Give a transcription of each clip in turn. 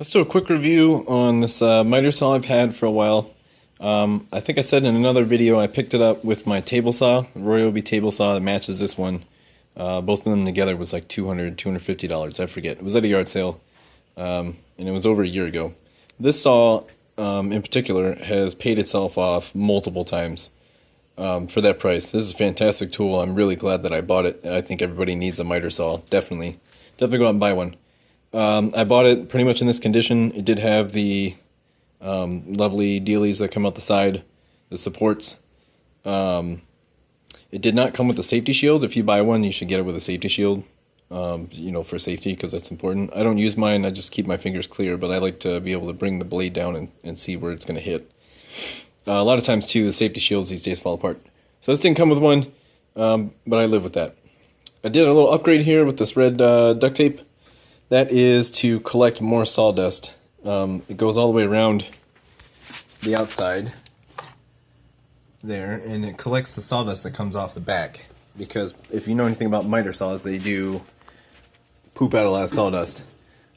Let's do a quick review on this miter saw I've had for a while. I think I said in another video I picked it up with my table saw, Ryobi table saw that matches this one. Both of them together was like $200, $250, I forget. It was at a yard sale, and it was over a year ago. This saw, in particular, has paid itself off multiple times for that price. This is a fantastic tool. I'm really glad that I bought it. I think everybody needs a miter saw, definitely. Definitely go out and buy one. I bought it pretty much in this condition. It did have the lovely dealies that come out the side, the supports. It did not come with a safety shield. If you buy one, you should get it with a safety shield, for safety, because that's important. I don't use mine. I just keep my fingers clear, but I like to be able to bring the blade down and see where it's going to hit. A lot of times, too, the safety shields these days fall apart. So this didn't come with one, but I live with that. I did a little upgrade here with this red duct tape. That is to collect more sawdust. It goes all the way around the outside there, and it collects the sawdust that comes off the back. Because if you know anything about miter saws, they do poop out a lot of sawdust.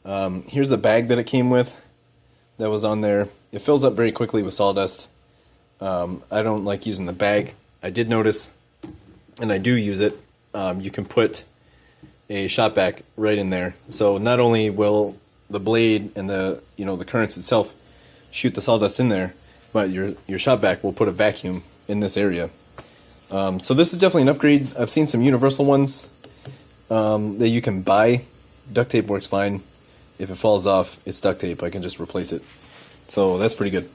Here's the bag that it came with that was on there. It fills up very quickly with sawdust. I don't like using the bag. I did notice, and I do use it, you can put a shot back right in there. So not only will the blade and the currents itself shoot the sawdust in there, but your shot back will put a vacuum in this area. So this is definitely an upgrade. I've seen some universal ones that you can buy. Duct tape works fine. If it falls off, it's duct tape. I can just replace it. So that's pretty good.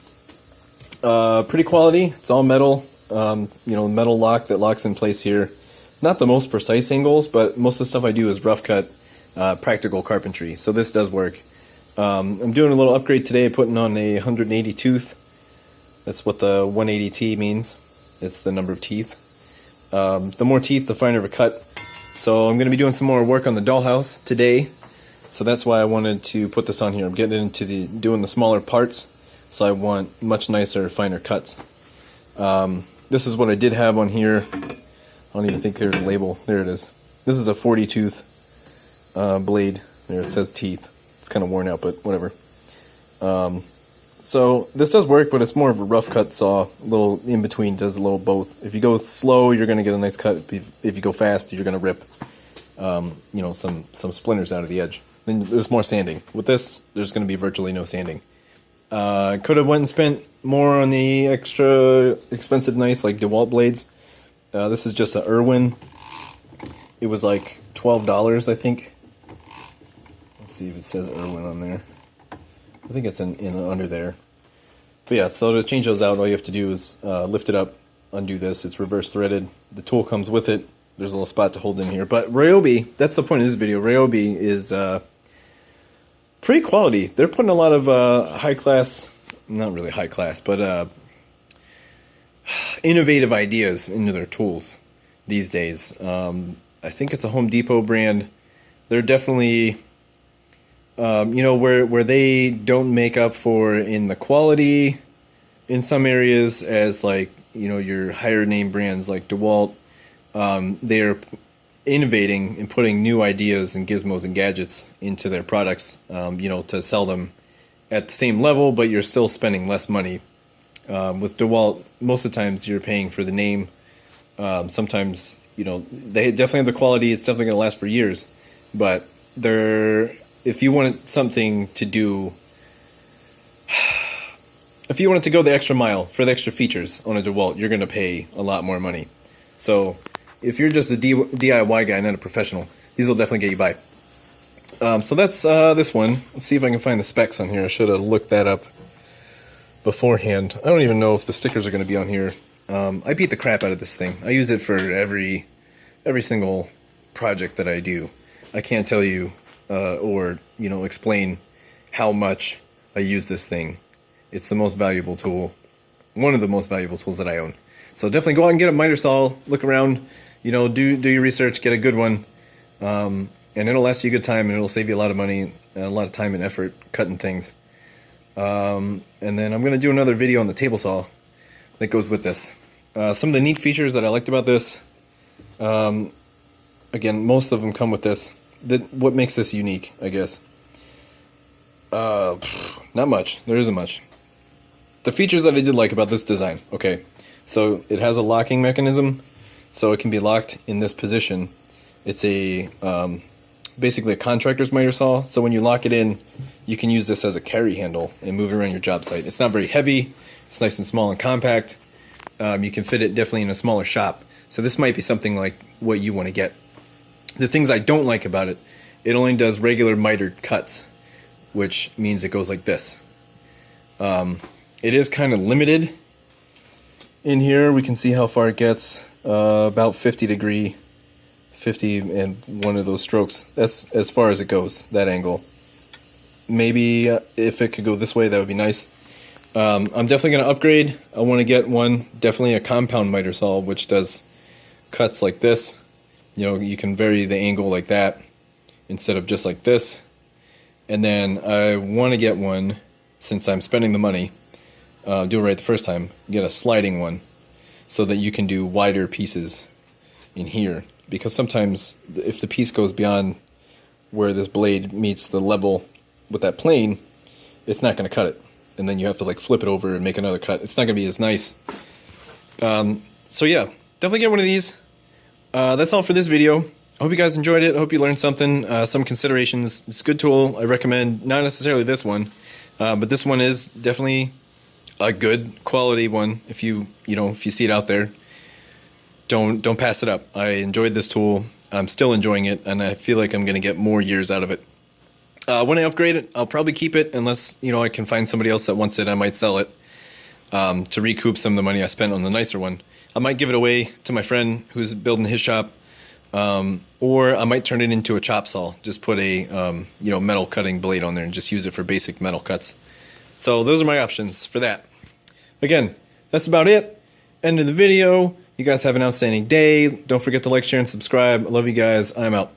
Pretty quality. It's all metal. Metal lock that locks in place here. Not the most precise angles, but most of the stuff I do is rough cut, practical carpentry. So this does work. I'm doing a little upgrade today, putting on a 180 tooth. That's what the 180T means. It's the number of teeth. The more teeth, the finer of a cut. So I'm going to be doing some more work on the dollhouse today. So that's why I wanted to put this on here. I'm getting into doing the smaller parts. So I want much nicer, finer cuts. This is what I did have on here. I don't even think there's a label. There it is. This is a 40 tooth blade. There it says teeth. It's kind of worn out, but whatever. So this does work, but it's more of a rough cut saw. A little in between, does a little both. If you go slow, you're going to get a nice cut. If you go fast, you're going to rip some splinters out of the edge. Then there's more sanding. With this, there's going to be virtually no sanding. Could have went and spent more on the extra expensive, nice like DeWalt blades. This is just a Irwin. It was like $12, I think. Let's see if it says Irwin on there. I think it's in under there. But yeah, so to change those out, all you have to do is lift it up, undo this. It's reverse threaded. The tool comes with it. There's a little spot to hold in here. But Ryobi, that's the point of this video. Ryobi is pretty quality. They're putting a lot of high class, not really high class, but innovative ideas into their tools these days. I think it's a Home Depot brand. They're definitely, where they don't make up for in the quality in some areas as like, your higher name brands like DeWalt. They're innovating and putting new ideas and gizmos and gadgets into their products, to sell them at the same level, but you're still spending less money. With DeWalt, most of the times you're paying for the name. Sometimes, they definitely have the quality. It's definitely going to last for years. But if you wanted something to do, if you wanted to go the extra mile for the extra features on a DeWalt, you're going to pay a lot more money. So if you're just a DIY guy, not a professional, these will definitely get you by. So that's this one. Let's see if I can find the specs on here. I should have looked that up beforehand. I don't even know if the stickers are going to be on here. I beat the crap out of this thing. I use it for every single project that I do. I can't tell you or explain how much I use this thing. It's the most valuable tool, one of the most valuable tools that I own. So definitely go out and get a miter saw. Look around, do your research, get a good one, and it'll last you a good time, and it'll save you a lot of money and a lot of time and effort cutting things. And then I'm going to do another video on the table saw that goes with this. Some of the neat features that I liked about this, again, most of them come with this. What makes this unique, I guess. Not much. There isn't much. The features that I did like about this design. Okay, so it has a locking mechanism, so it can be locked in this position. It's a basically a contractor's miter saw, so when you lock it in, you can use this as a carry handle and move it around your job site. It's not very heavy. It's nice and small and compact. You can fit it definitely in a smaller shop. So this might be something like what you want to get. The things I don't like about it, it only does regular mitered cuts, which means it goes like this. It is kind of limited. In here we can see how far it gets, about 50 and one of those strokes. That's as far as it goes, that angle. Maybe if it could go this way, that would be nice. I'm definitely going to upgrade. I want to get one, definitely a compound miter saw, which does cuts like this. You know, you can vary the angle like that instead of just like this. And then I want to get one, since I'm spending the money, do it right the first time, get a sliding one so that you can do wider pieces in here. Because sometimes if the piece goes beyond where this blade meets the level with that plane, it's not going to cut it. And then you have to like flip it over and make another cut. It's not going to be as nice. So yeah, definitely get one of these. That's all for this video. I hope you guys enjoyed it. I hope you learned something, some considerations. It's a good tool. I recommend not necessarily this one, but this one is definitely a good quality one. If you see it out there, don't pass it up. I enjoyed this tool. I'm still enjoying it, and I feel like I'm going to get more years out of it. When I upgrade it, I'll probably keep it unless I can find somebody else that wants it. I might sell it to recoup some of the money I spent on the nicer one. I might give it away to my friend who's building his shop, or I might turn it into a chop saw. Just put a metal cutting blade on there and just use it for basic metal cuts. So those are my options for that. Again, that's about it. End of the video. You guys have an outstanding day. Don't forget to like, share, and subscribe. I love you guys. I'm out.